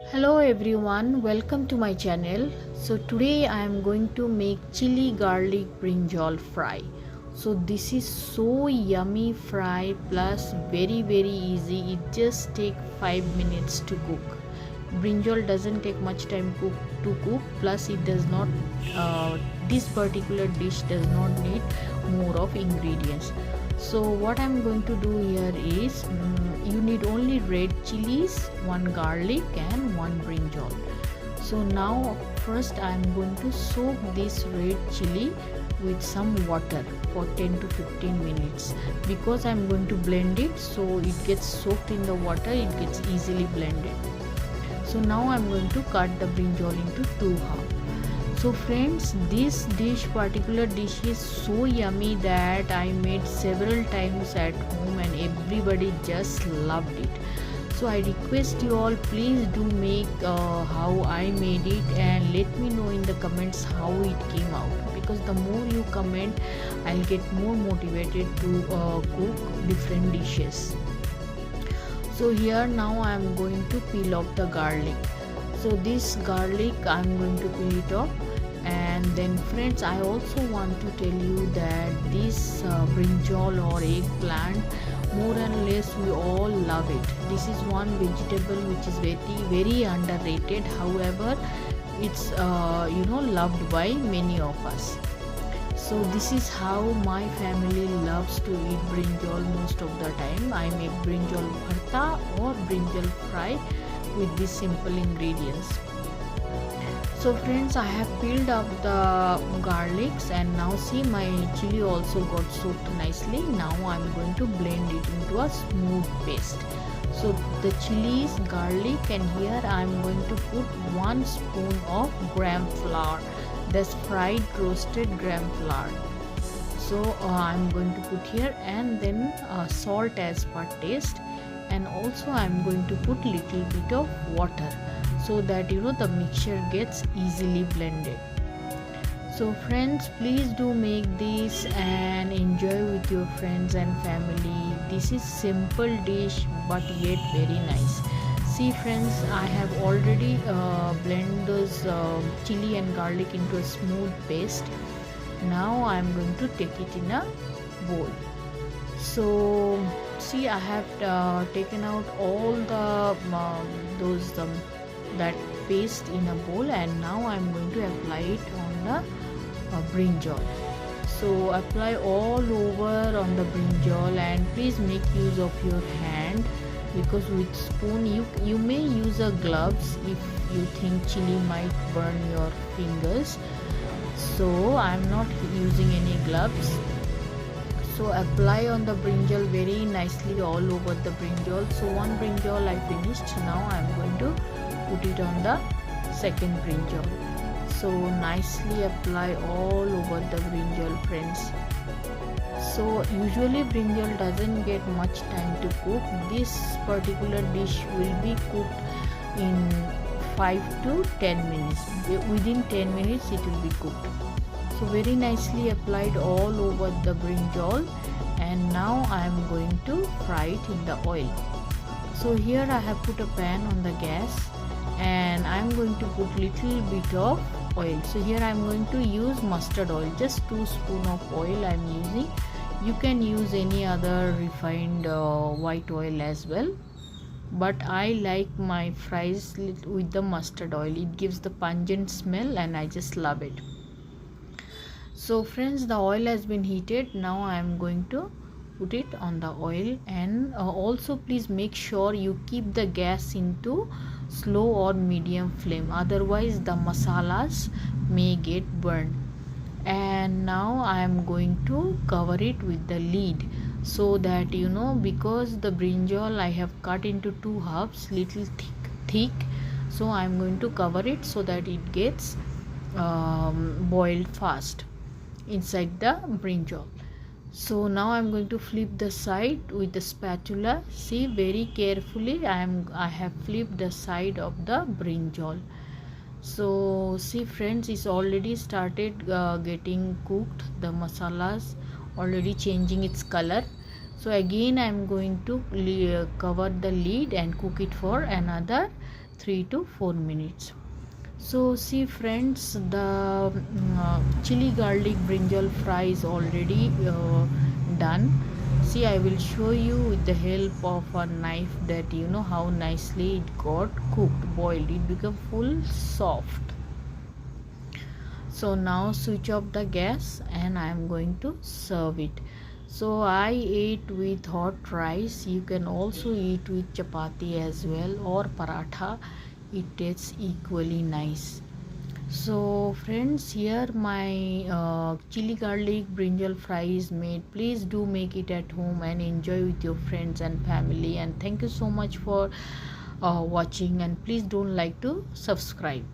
Hello everyone, welcome to my channel. So today I am going to make chili garlic brinjal fry. So this is so yummy fry plus very easy. It just take 5 minutes to cook. Brinjal doesn't take much time to cook, plus it does not this particular dish does not need more of ingredients. So what I'm going to do here is you need only red chilies, one garlic and one brinjal. So now first I'm going to soak this red chili with some water for 10 to 15 minutes because I'm going to blend it, so it gets soaked in the water, it gets easily blended. So now I'm going to cut the brinjal into two halves. So friends, this particular dish is so yummy that I made several times at home and everybody just loved it. So I request you all, please do make how I made it and let me know in the comments how it came out, because the more you comment I'll get more motivated to cook different dishes. So here now I am going to peel off the garlic. So this garlic I am going to peel it off. And then friends, I also want to tell you that this brinjal or eggplant, more and less we all love it. This is one vegetable which is very underrated. However, it's loved by many of us. So this is how my family loves to eat brinjal most of the time. I make brinjal bharta or brinjal fry with these simple ingredients. So friends, I have peeled up the garlics and now see my chili also got soaked nicely. Now I am going to blend it into a smooth paste. So the chilies, garlic, and here I am going to put 1 spoon of gram flour. That's fried roasted gram flour. So I am going to put here, and then salt as per taste, and also I am going to put little bit of water so that the mixture gets easily blended. So friends, please do make this and enjoy with your friends and family. This is simple dish but yet very nice. See friends, I have already blended those chili and garlic into a smooth paste. Now I am going to take it in a bowl. So see, I have taken out all the that paste in a bowl, and now I am going to apply it on the brinjal. So apply all over on the brinjal, and please make use of your hand, because with spoon you may use a gloves if you think chili might burn your fingers. So I am not using any gloves. So apply on the brinjal very nicely all over the brinjal. So one brinjal I finished. Now I am going to put it on the second brinjal. So nicely apply all over the brinjal, friends. So usually brinjal doesn't get much time to cook. This particular dish will be cooked in 5 to 10 minutes. Within 10 minutes it will be cooked. So very nicely applied all over the brinjal, and now I am going to fry it in the oil. So here I have put a pan on the gas, and I am going to put little bit of oil. So here I am going to use mustard oil, just 2 spoon of oil I am using. You can use any other refined white oil as well, but I like my fries with the mustard oil. It gives the pungent smell and I just love it. So friends, the oil has been heated. Now I am going to put it on the oil, and also please make sure you keep the gas into slow or medium flame, otherwise the masalas may get burned. And now I am going to cover it with the lid, so that because the brinjal I have cut into two halves, little thick, so I am going to cover it so that it gets boiled fast inside the brinjal. So now I am going to flip the side with the spatula. See very carefully, I have flipped the side of the brinjal. So see friends, it's already started getting cooked. The masalas already changing its color. So again I am going to cover the lid and cook it for another 3 to 4 minutes. So see friends, the chili garlic brinjal fry is already done. See, I will show you with the help of a knife that you know how nicely it got cooked, boiled. It became full soft. So now switch off the gas and I am going to serve it. So I ate with hot rice. You can also eat with chapati as well or paratha. It tastes equally nice. So friends, here my chili garlic brinjal fry is made. Please do make it at home and enjoy with your friends and family. And thank you so much for watching, and please don't like to subscribe.